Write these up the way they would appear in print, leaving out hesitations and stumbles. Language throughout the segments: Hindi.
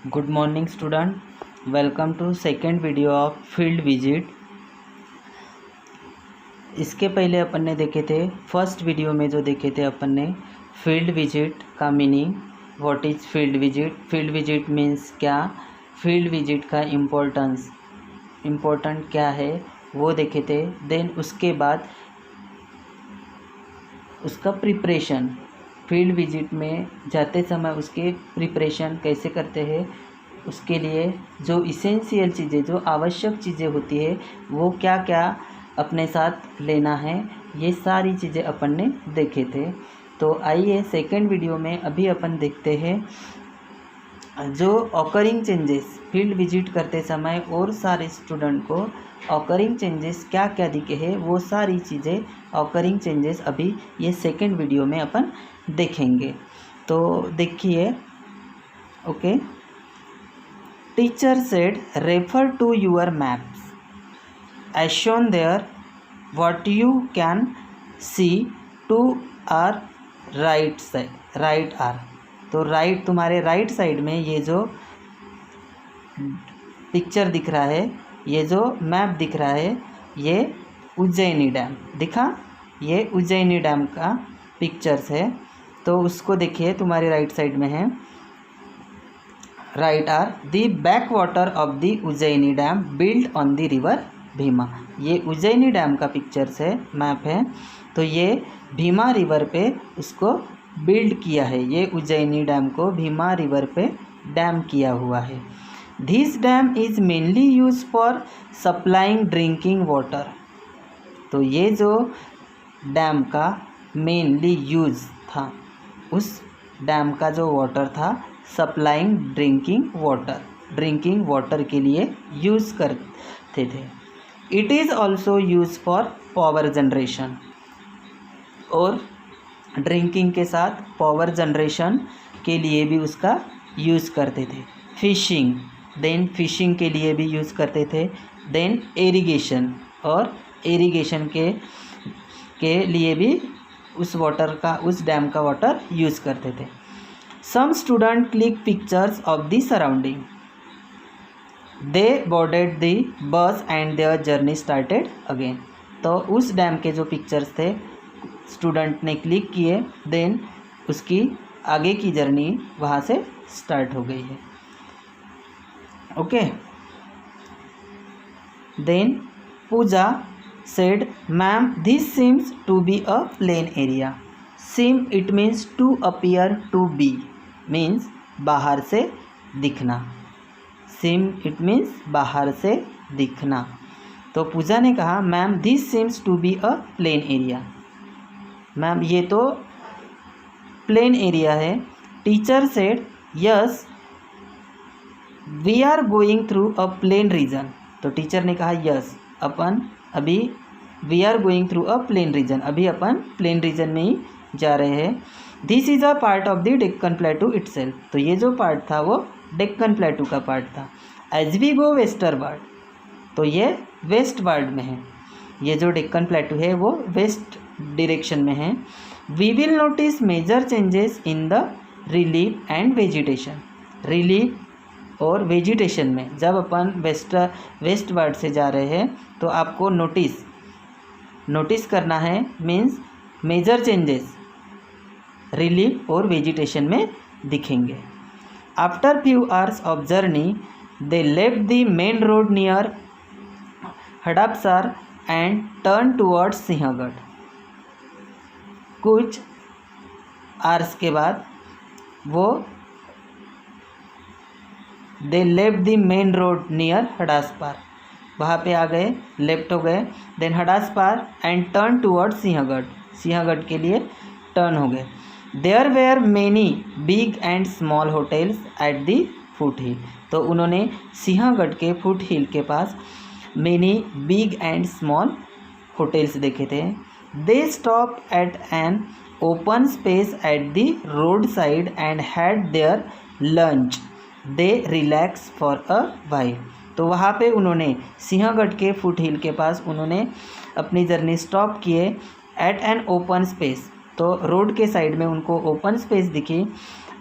Good morning student, welcome to second video of field visit. इसके पहले अपन ने देखे थे फर्स्ट वीडियो में जो देखे थे अपन ने फील्ड विजिट का meaning, what is field visit, field visit means क्या, फील्ड विजिट का इम्पोर्टेंट क्या है वो देखे थे। देन उसके बाद उसका प्रिपरेशन, फील्ड विजिट में जाते समय उसके प्रिपरेशन कैसे करते हैं, उसके लिए जो इसेंशियल चीज़ें, जो आवश्यक चीज़ें होती है वो क्या क्या अपने साथ लेना है, ये सारी चीज़ें अपन ने देखे थे। तो आइए सेकेंड वीडियो में अभी अपन देखते हैं जो ऑकरिंग चेंजेस फील्ड विजिट करते समय और सारे स्टूडेंट को ऑकरिंग चेंजेस क्या क्या दिखे हैं, वो सारी चीज़ें ऑकरिंग चेंजेस अभी ये सेकेंड वीडियो में अपन देखेंगे। तो देखिए, okay. Teacher said refer to your maps as shown there, what you can see to our right side, right are. तो राइट, तुम्हारे राइट साइड में ये जो पिक्चर दिख रहा है, ये जो मैप दिख रहा है, ये उज्जैनी डैम दिखा, ये उज्जैनी डैम का पिक्चर्स है। तो उसको देखिए, तुम्हारे राइट साइड में है, right are the back water of the Ujjani dam built on the river Bhima. ये उज्जैनी डैम का पिक्चर्स है, मैप है। तो ये भीमा रिवर पे उसको बिल्ड किया है, ये उज्जैनी डैम को भीमा रिवर पे डैम किया हुआ है। This dam is mainly use for supplying drinking water. तो ये जो डैम का मेनली यूज था, उस डैम का जो वाटर था सप्लाइंग ड्रिंकिंग वाटर के लिए यूज़ करते थे। It is also use for power generation, और ड्रिंकिंग के साथ पावर जनरेशन के लिए भी उसका यूज़ करते थे। फिशिंग, देन फिशिंग के लिए भी यूज़ करते थे। देन इरिगेशन, और इरिगेशन के लिए भी उस वाटर का, उस डैम का वाटर यूज़ करते थे। Some student click pictures of the surrounding, they boarded the bus and their journey started again. तो उस डैम के जो पिक्चर्स थे स्टूडेंट ने क्लिक किए, देन उसकी आगे की जर्नी वहाँ से स्टार्ट हो गई है। Okay. Then Pooja said, ma'am, this seems to be a plain area. Seem, it means to appear to be, means बाहर से दिखना। Seem, it means बाहर से दिखना। तो पूजा ने कहा, ma'am this seems to be a plain area, ma'am ये तो प्लेन एरिया है। Teacher said, yes we are going through a plain region. तो टीचर ने कहा, यस अपन अभी we are going through a plain region, अभी अपन प्लेन रीजन में ही जा रहे हैं। This is a part of the Deccan plateau itself. तो ये जो पार्ट था वो डेक्कन प्लेटू का पार्ट था। एज वी गो वेस्टरवर्ड, तो ये वेस्टवर्ड में है, ये जो डेक्कन प्लेटू है वो वेस्ट डायरेक्शन में है। We will notice major changes in the relief and vegetation. Relief और वेजिटेशन में जब अपन वेस्टवर्ड से जा रहे हैं तो आपको नोटिस करना है, मीन्स मेजर चेंजेस रिलीफ और वेजिटेशन में दिखेंगे। After few hours of journey they left the main road near Hadapsar and turn towards Sinhagad. कुछ आवर्स के बाद वो they left the main road near Hadapsar, वहाँ पे आ गए, लेफ्ट हो गए। Then Hadapsar and turn towards Sinhagad, Sinhagad के लिए टर्न हो गए। There were many big and small hotels at the foot हिल। तो उन्होंने सिंहगढ़ के फुट हिल के पास many big and small hotels देखे थे। They stop at an open space at the roadside and had their lunch. They relax for a while. तो वहाँ पे उन्होंने सिंहगढ़ के फुट हिल के पास उन्होंने अपनी जर्नी स्टॉप किए एट एन ओपन स्पेस। तो रोड के साइड में उनको ओपन स्पेस दिखी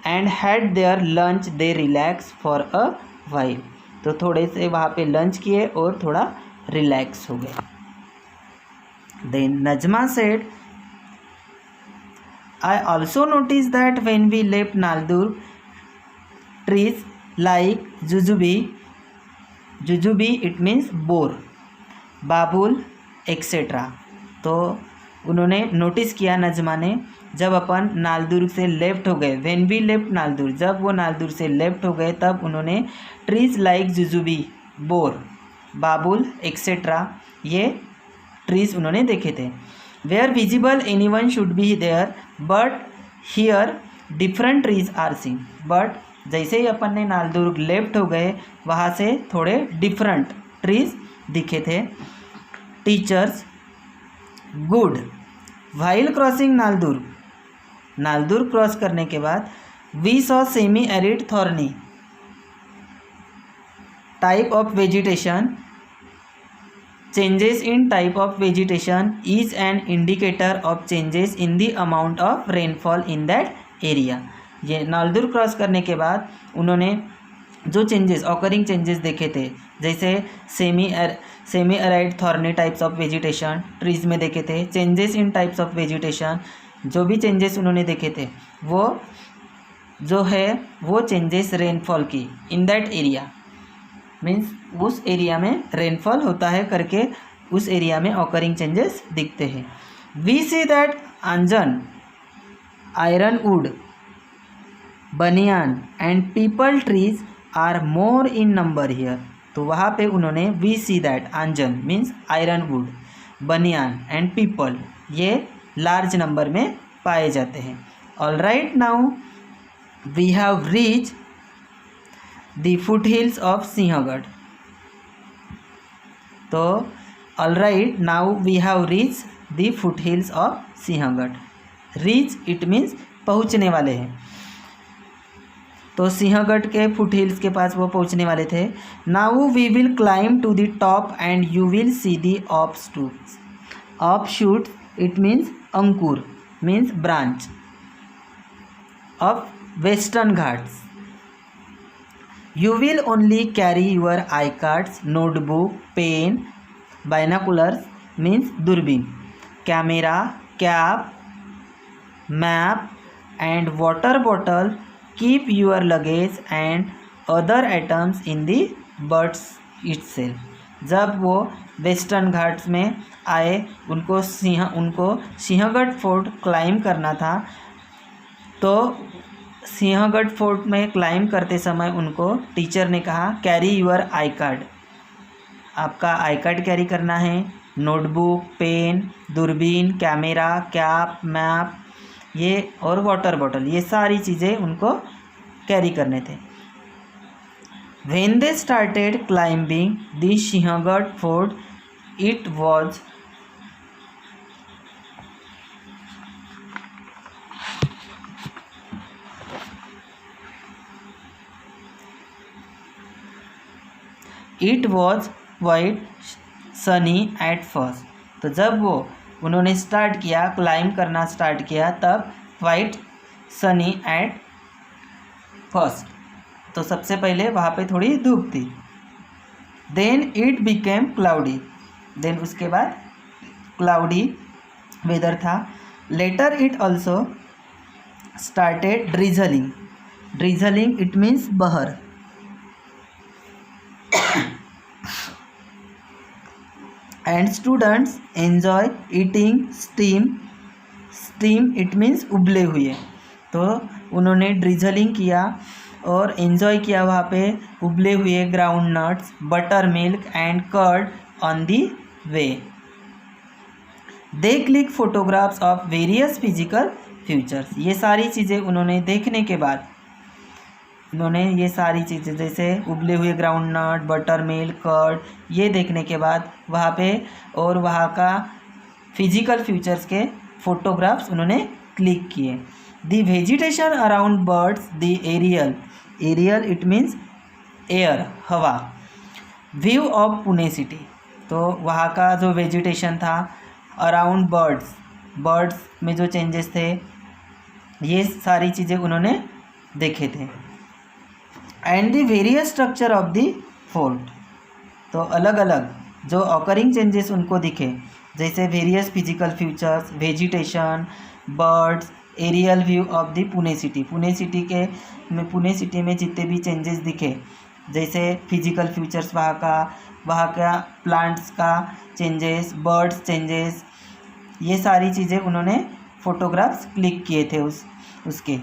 and had their lunch they relax for a while. तो थोड़े से वहाँ पे लंच किए और थोड़ा रिलैक्स हो गए। Then Najma said, I also noticed that when we left Naldur, trees like jujube it means bore, babul etcetera. तो उन्होंने नोटिस किया नजमा ने, जब अपन नालदुर्ग से लेफ्ट हो गए, व्हेन वी लेफ्ट नालदुर्ग, जब वो नालदुर्ग से लेफ्ट हो गए तब उन्होंने trees like jujube bor, babul etcetera ये ट्रीज उन्होंने देखे थे। Were visible anyone should be there but here different trees are seen. But जैसे ही अपन ने नालदुर्ग लेफ्ट हो गए वहाँ से थोड़े डिफरेंट ट्रीज दिखे थे। Teachers good. While crossing Naldurg, Naldurg cross करने के बाद we saw semi arid thorny type of vegetation. Changes in type of vegetation is an indicator of changes in the amount of rainfall in that area. ये नालदुर्ग क्रॉस करने के बाद उन्होंने जो चेंजेस ऑकरिंग चेंजेस देखे थे, जैसे semi arid thorny types of vegetation trees में देखे थे, changes in types of vegetation जो भी चेंजेस उन्होंने देखे थे वो जो है वो चेंजेस रेनफॉल की इन दैट एरिया, मीन्स उस एरिया में रेनफॉल होता है करके उस एरिया में ऑकरिंग चेंजेस दिखते हैं। We see that anjan, ironwood, banyan and peepal trees are more in number here. तो वहाँ पे उन्होंने we see that anjan means ironwood, banyan and peepal ये लार्ज नंबर में पाए जाते हैं। All right, now we have reach the foothills of Sinhagad. तो all right, now we have reach the foothills of Sinhagad. Reach it means पहुँचने वाले हैं, तो सिंहगढ़ के फुट हिल्स के पास वो पहुँचने वाले थे। Now we will climb to the top and you will see the offshoots. Offshoot it means अंकुर means branch of western Ghats. You will only carry your eye cards, notebook, pen, binoculars means दूरबीन, camera, cap, map and water bottle. Keep your luggage and other items in the butts itself। जब वो वेस्टर्न घाट्स में आए उनको सिंहगढ़ फोर्ट क्लाइम करना था, तो सिंहगढ़ फोर्ट में क्लाइम करते समय उनको टीचर ने कहा कैरी यूर आई कार्ड, आपका आई कार्ड कैरी करना है, नोटबुक, पेन, दूरबीन, कैमरा, कैप, मैप ये और वाटर बॉटल ये सारी चीज़ें उनको कैरी करने थे। When they started climbing the Sinhagad fort it was quite Sunny at first. तो जब उन्होंने स्टार्ट किया क्लाइम करना स्टार्ट किया तब क्वाइट सनी एट फर्स्ट, तो सबसे पहले वहाँ पे थोड़ी धूप थी। Then it became cloudy, then उसके बाद क्लाउडी वेदर था। Later it also started drizzling, drizzling it means बहर। And students enjoy eating steam, steam it means उबले हुए। तो उन्होंने ड्रिजलिंग किया और एन्जॉय किया वहाँ पे उबले हुए groundnuts, buttermilk and curd on the way. They click photographs of various physical features. ये सारी चीज़ें उन्होंने देखने के बाद उन्होंने ये सारी चीज़ें जैसे उबले हुए groundnut, buttermilk, curd ये देखने के बाद वहाँ पे और वहाँ का फिजिकल फीचर्स के फोटोग्राफ्स उन्होंने क्लिक किए। The vegetation around birds, the aerial, aerial it means air हवा। व्यू ऑफ पुणे सिटी, तो वहाँ का जो वेजिटेशन था अराउंड बर्ड्स, बर्ड्स में जो चेंजेस थे ये सारी चीज़ें उन्होंने देखे थे। And the various structure of the fort, तो अलग अलग जो ऑकरिंग चेंजेस उनको दिखे, जैसे various physical features, vegetation, birds, aerial view of the Pune city. Pune city में जितने भी चेंजेस दिखे, जैसे फिजिकल फीचर्स वहाँ का प्लांट्स का चेंजेस, बर्ड्स चेंजेस, ये सारी चीज़ें उन्होंने फोटोग्राफ्स क्लिक किए थे उसके।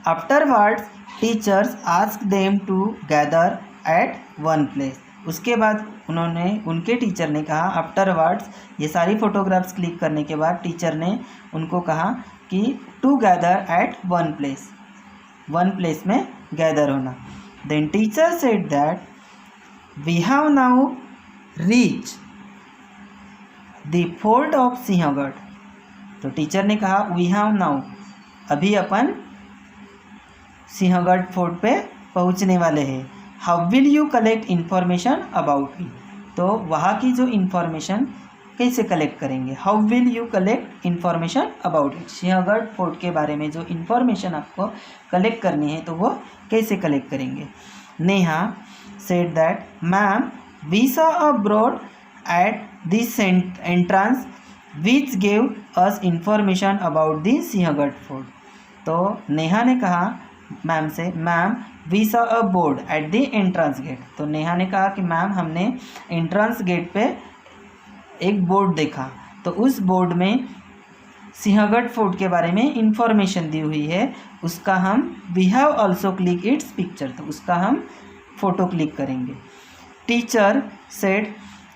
Afterwards teachers ask them to gather at one place. उसके बाद उनके टीचर ने कहा, आफ्टरवर्ड्स ये सारी फोटोग्राफ्स क्लिक करने के बाद टीचर ने उनको कहा कि to gather at one place में गैदर होना। Then teacher said that we have now reach the fort of Sinhagad. तो टीचर ने कहा वी हैव नाउ, अभी अपन सिंहगढ़ फोर्ट पे पहुंचने वाले हैं। How will you collect information about it, तो वहाँ की जो इन्फॉर्मेशन कैसे कलेक्ट करेंगे। How will you collect information about it, Sinhagad fort के बारे में जो इन्फॉर्मेशन आपको कलेक्ट करनी है तो वो कैसे कलेक्ट करेंगे। Neha said that ma'am we saw a board at this entrance which gave us information about the Sinhagad fort. तो नेहा ने कहा मैम से, ma'am we saw a board at the entrance gate. तो नेहा ने कहा कि मैम हमने एंट्रेंस गेट पे एक बोर्ड देखा, तो उस बोर्ड में सिंहगढ़ फोर्ट के बारे में इंफॉर्मेशन दी हुई है, उसका हम we have also click its picture, तो उसका हम फ़ोटो क्लिक करेंगे। Teacher said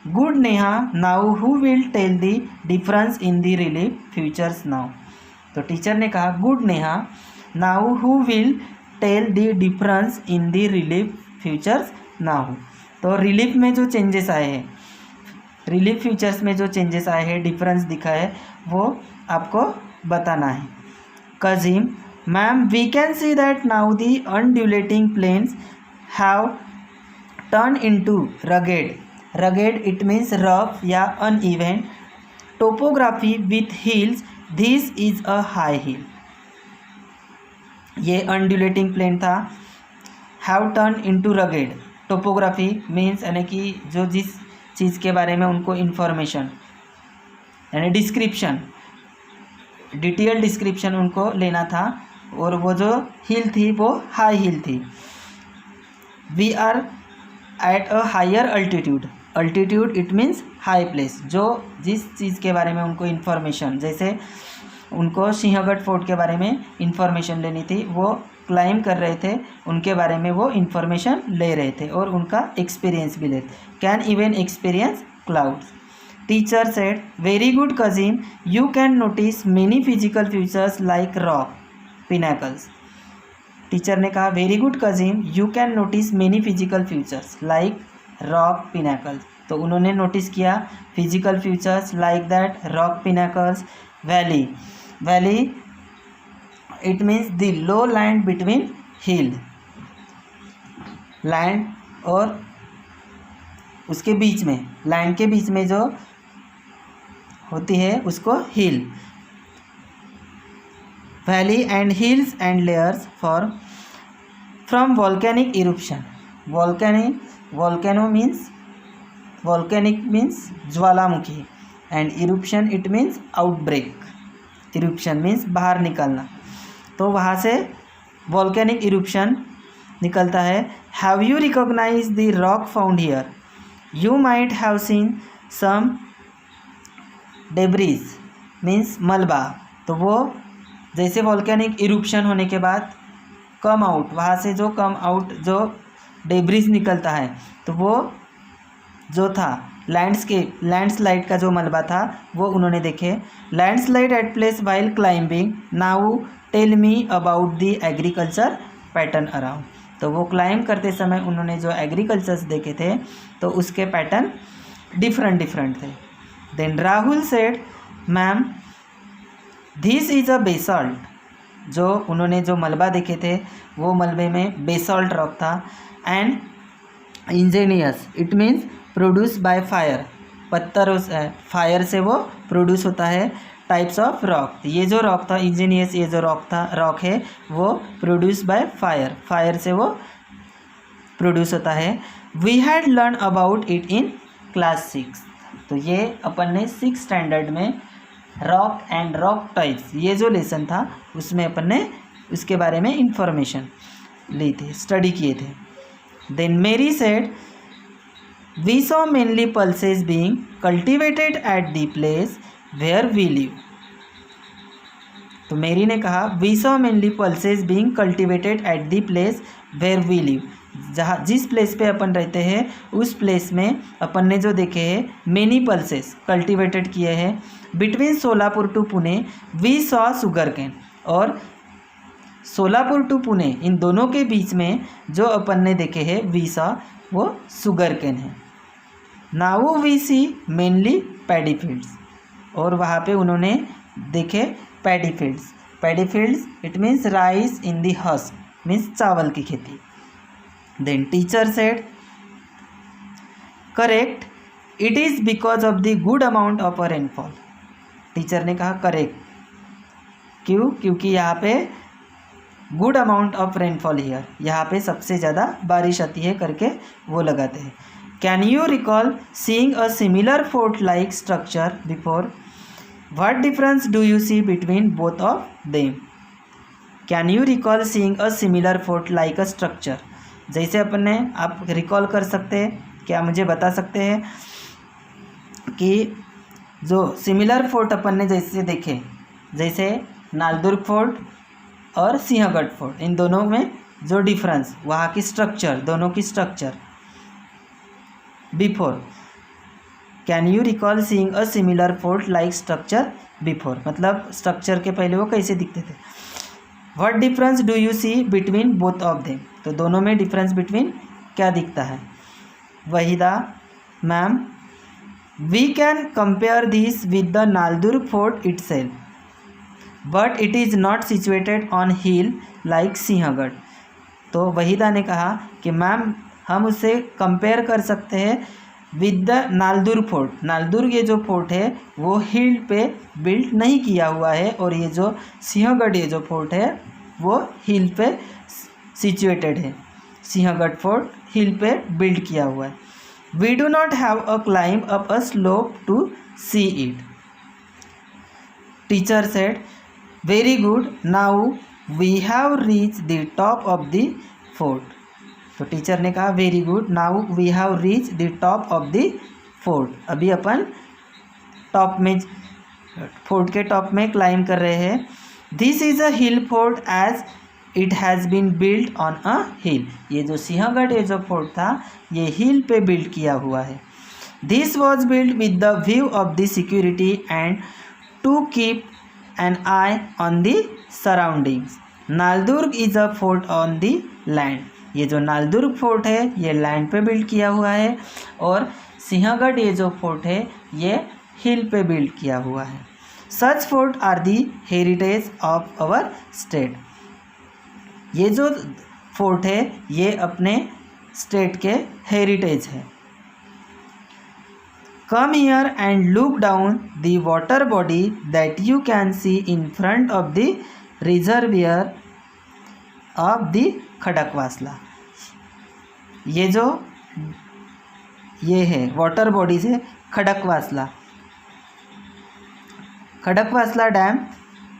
good Neha, now who will tell the difference in the relief features now. तो टीचर ने कहा good Neha, now who will tell the difference in the relief features now. तो रिलीफ में जो चेंजेस आए हैं, रिलीफ फीचर्स में जो चेंजेस आए हैं, डिफरेंस दिखा है, वो आपको बताना है। Kazim ma'am we can see that now the undulating plains have turn into rugged. Rugged it means rough या uneven topography with hills, this is a high hill. ये अनड्यूलेटिंग प्लेन था। Have turn into rugged, topography means यानी कि जो जिस चीज़ के बारे में उनको इन्फॉर्मेशन यानी डिस्क्रिप्शन, डिटेल डिस्क्रिप्शन उनको लेना था, और वो जो हिल थी वो हाई हिल थी। We are at a higher altitude, altitude it means high place, जो जिस चीज़ के बारे में उनको इन्फॉर्मेशन, जैसे उनको सिंहगढ़ फोर्ट के बारे में इंफॉर्मेशन लेनी थी, वो क्लाइम कर रहे थे, उनके बारे में वो इन्फॉर्मेशन ले रहे थे और उनका एक्सपीरियंस भी ले थे। Can even experience clouds. Teacher said very good cousin, you can notice many physical features like rock pinnacles. Teacher ने कहा very good cousin, you can notice many physical features like rock pinnacles. तो उन्होंने नोटिस किया physical features like that rock pinnacles, valley, valley it means the low land between hill, land और उसके बीच में, लैंड के बीच में जो होती है उसको hill. Valley and hills and layers for from volcanic eruption. Volcano means, volcanic means ज्वालामुखी, and eruption it means outbreak, eruption means बाहर निकलना, तो वहाँ से वॉल्केनिक इरुप्शन निकलता है। Have you recognise the rock found here, you might have seen some debris means मलबा। तो वो जैसे वॉल्केनिक इरुप्शन होने के बाद कम आउट, वहाँ से जो कम आउट जो डेब्रीज निकलता है, तो वो जो था लैंडस्केप, लैंडस्लाइड का जो मलबा था वो उन्होंने देखे। Landslide at place while climbing, now tell me about the agriculture pattern around. तो वो क्लाइंब करते समय उन्होंने जो एग्रीकल्चर्स देखे थे तो उसके पैटर्न डिफरेंट डिफरेंट थे। Then Rahul said ma'am this is a basalt, जो उन्होंने जो मलबा देखे थे वो मलबे में बेसॉल्ट रॉक था। And igneous it means produce by fire, पत्थरों से, फायर से वो प्रोड्यूस होता है। Types of rock. ये जो रॉक था इंजीनियस, ये जो रॉक है वो प्रोड्यूस बाय फायर, फायर से वो प्रोड्यूस होता है। We had learn about it in class 6। तो ये अपन ने 6 स्टैंडर्ड में रॉक एंड रॉक टाइप्स ये जो लेसन था उसमें अपन ने उसके बारे में इंफॉर्मेशन ली थी, स्टडी किए थे। Then Mary said we saw mainly pulses being cultivated at the place where we live. तो मेरी ने कहा we saw mainly pulses being cultivated at the place where we live, जहाँ जिस प्लेस पे अपन रहते हैं उस प्लेस में अपन ने जो देखे हैं मेनी पल्सेस कल्टिवेटेड किए हैं। Between Solapur to Pune we saw sugarcane, और सोलापुर टू पुणे इन दोनों के बीच में जो अपन ने देखे हैं वी सॉ वो शुगर कैन है। Now we see mainly paddy fields, और वहाँ पे उन्होंने देखे paddy fields. Paddy fields it means rice in the husk, means चावल की खेती। Then teacher said correct, it is because of the good amount of a rainfall. Teacher ने कहा करेक्ट, क्यों? क्योंकि यहाँ पे good amount of rainfall here, यहाँ पे सबसे ज़्यादा बारिश आती है करके वो लगाते हैं। Can you recall seeing a similar fort like structure before? What difference do you see between both of them? Can you recall seeing a similar fort like a structure, जैसे अपन ने आप रिकॉल कर सकते हैं, क्या मुझे बता सकते हैं कि जो सिमिलर फोर्ट अपन ने जैसे देखे, जैसे नालदुर्ग फोर्ट और सिंहगढ़ फोर्ट, इन दोनों में जो डिफरेंस वहाँ की स्ट्रक्चर, दोनों की structure before. Can you recall seeing a similar fort like structure before, मतलब स्ट्रक्चर के पहले वो कैसे दिखते थे। What difference do you see between both of them, तो दोनों में डिफरेंस बिटवीन क्या दिखता है। Waheeda ma'am we can compare this with the Naldurg fort itself, but it is not situated on hill like Sinhagad. तो वहीदा ने कहा कि मैम हम उसे कंपेयर कर सकते हैं विद द नालदुर्ग फोर्ट। नालदुर्ग ये जो फोर्ट है वो हिल पे बिल्ट नहीं किया हुआ है, और ये जो सिंहगढ़ ये जो फोर्ट है वो हिल पे सिचुएटेड है। सिंहगढ़ फोर्ट हिल पे बिल्ड किया हुआ है। We do not have a climb up a slope to see it. Teacher said very good, now we have reach the top of the fort. तो टीचर ने कहा very good, now we have reach the top of the fort. अभी अपन टॉप में, फोर्ट के टॉप में क्लाइंब कर रहे हैं। This is a hill fort as it has been build on a hill. ये जो सिंहगढ़ ये जो फोर्ट था ये हिल पे बिल्ड किया हुआ है। This was build with the view of the security and to keep an eye on the surroundings. Naldurg is a fort on the land. ये जो नालदुर्ग फोर्ट है ये लैंड पे बिल्ड किया हुआ है, और सिंहगढ़ ये जो फोर्ट है ये हिल पे बिल्ड किया हुआ है। Such fort are the heritage of our state. ये जो फोर्ट है ये अपने स्टेट के हेरिटेज है। Come here and look down the water body that you can see in front of the reservoir of the Khadakwasla. ये जो ये है वाटर बॉडीज है Khadakwasla, Khadakwasla dam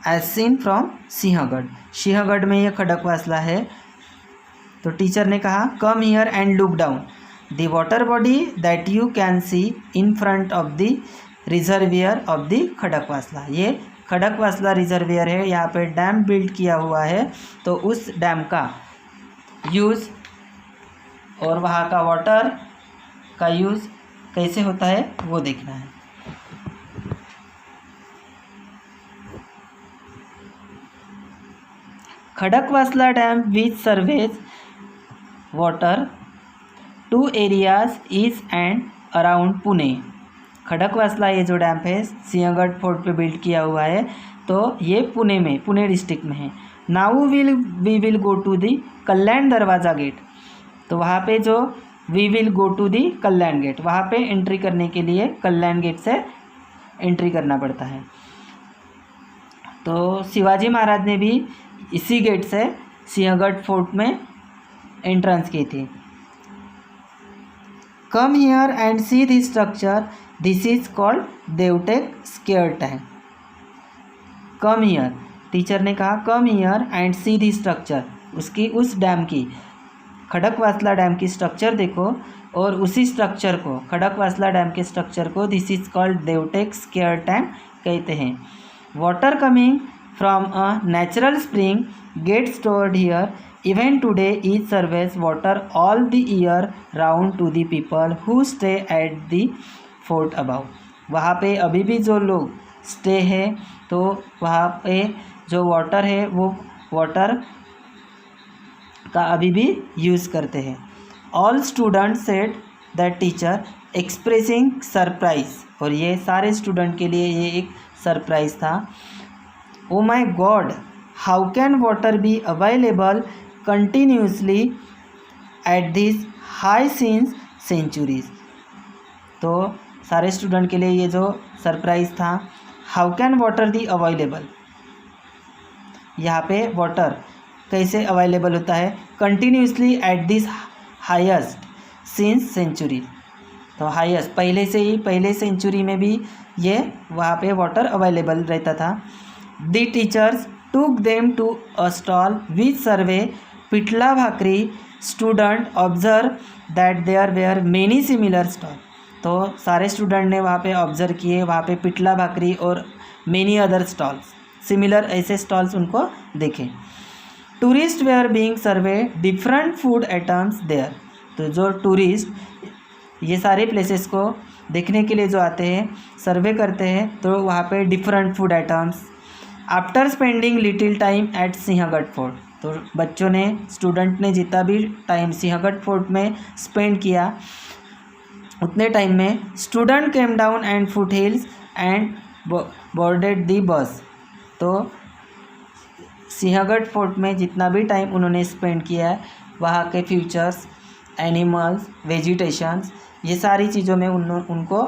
as seen from Sinhagad. Sinhagad में ये खड़कवासला है। तो टीचर ने कहा come here and look down the water body that you can see in front of the reservoir of the Khadakwasla. ये खड़कवासला रिजर्वियर है, यहाँ पे डैम बिल्ड किया हुआ है, तो उस डैम का यूज़ और वहाँ का वाटर का यूज़ कैसे होता है वो देखना है। Khadakwasla dam which serves water to areas east and around Pune. Khadakwasla ये जो डैम है सिंहगढ़ फोर्ट पे बिल्ड किया हुआ है, तो ये पुणे में, पुणे डिस्ट्रिक्ट में है। Now we will go to the Kalyan Darwaza gate. तो वहाँ पे जो we will go to the Kalyan gate, वहाँ पे एंट्री करने के लिए कल्याण गेट से एंट्री करना पड़ता है। तो शिवाजी महाराज ने भी इसी गेट से सिंहगढ़ फोर्ट में एंट्रेंस की थी। Come here and see this structure, this is called Devtake square tank. Come here, teacher ने कहा come here and see this structure, उसकी उस डैम की, खड़कवासला डैम की स्ट्रक्चर देखो और उसी स्ट्रक्चर को, खड़कवासला डैम के स्ट्रक्चर को this is called Devtake square tank कहते हैं। Water coming from a natural spring get stored here, even today is serves water all the year round to the people who stay at the fort about. वहाँ पे अभी भी जो लोग स्टे है तो वहाँ पे जो वाटर है वो वाटर का अभी भी यूज़ करते हैं। All student said that teacher expressing surprise, और ये सारे स्टूडेंट के लिए ये एक सरप्राइज था। Oh my God, how can water be available continuously at this high since centuries. तो सारे स्टूडेंट के लिए ये जो सरप्राइज था, how can water be available, यहाँ पे वाटर कैसे अवेलेबल होता है, continuously at this highest since century. तो हाईएस्ट पहले से ही, पहले सेंचुरी में भी ये वहाँ पे वाटर अवेलेबल रहता था। The teachers took them to a stall which serve pitla bhakri, student observe that there were many similar stall. तो सारे स्टूडेंट ने वहाँ पे ऑब्जर्व किए, वहाँ पे पिटला भाकरी और मेनी अदर स्टॉल्स, सिमिलर ऐसे स्टॉल्स उनको देखे। Tourist were being serve different food items there. तो जो टूरिस्ट ये सारे प्लेसेस को देखने के लिए जो आते हैं, सर्वे करते हैं, तो वहाँ पे different food items. After spending little time at Sinhagad fort, तो बच्चों ने, स्टूडेंट ने जितना भी टाइम सिंहगढ़ फोर्ट में स्पेंड किया उतने टाइम में, student came down and foot hills and boarded the bus. तो सिंहगढ़ फोर्ट में जितना भी टाइम उन्होंने स्पेंड किया है, वहाँ के फ्यूचर्स, एनिमल्स, वेजिटेशंस, ये सारी चीज़ों में उनको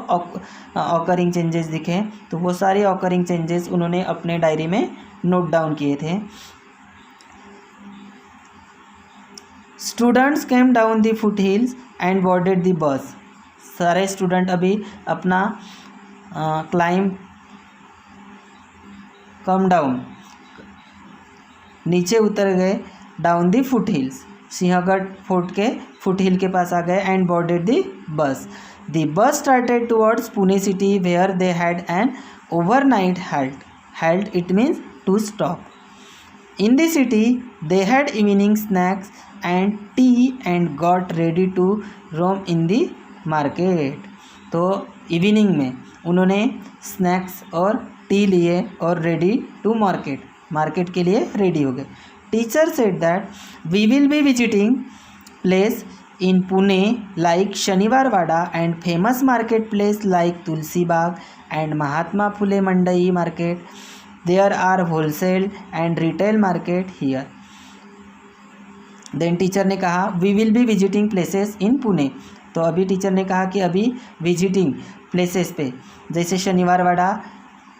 ऑकरिंग चेंजेस दिखे, तो वो सारे ऑकरिंग चेंजेस उन्होंने अपने डायरी में नोट डाउन किए थे। Students came down the foot hills and boarded the बस। सारे स्टूडेंट अभी अपना क्लाइम, कम डाउन, नीचे उतर गए, down the foot hills, Sinhagad fort के फुट हिल के पास आ गए, and boarded the bus. The bus started towards Pune city where they had an overnight halt. Halt, it means to stop. In the city they had evening snacks and tea and got ready to roam in the market. तो इवनिंग में उन्होंने स्नैक्स और टी लिए और रेडी टू मार्केट, मार्केट के लिए रेडी हो गए। Teacher said that we will be visiting place in Pune like Shaniwar Wada and famous market place like Tulsi Baug and Mahatma Phule Mandai market. There are wholesale and retail market here. Then teacher ने कहा we will be visiting places in Pune. तो अभी टीचर ने कहा कि अभी विजिटिंग प्लेसेस पे, जैसे शनिवार वाड़ा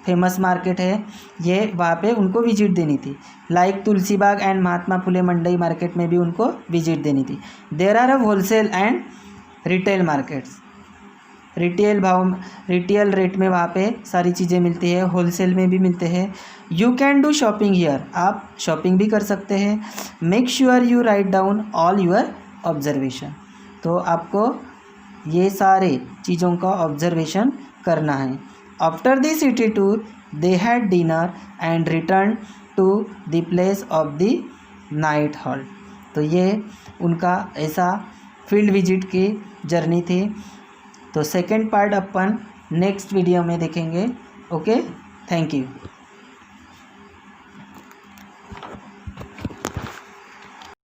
फेमस मार्केट है, ये वहाँ पे उनको विजिट देनी थी। Like Tulsi Baug and Mahatma Phule Mandai market में भी उनको विजिट देनी थी। There are wholesale and retail markets. Retail भाव, रिटेल रेट में वहाँ पे सारी चीज़ें मिलती है, होलसेल में भी मिलते हैं। You can do shopping here, आप शॉपिंग भी कर सकते हैं। Make sure you write down all your observation. तो आपको ये सारे चीज़ों का ऑब्जर्वेशन करना है। After the city tour they had dinner and return to the place of the night halt. तो ये उनका ऐसा फील्ड विजिट की जर्नी थी। तो सेकंड पार्ट अपन नेक्स्ट वीडियो में देखेंगे। Okay, thank you.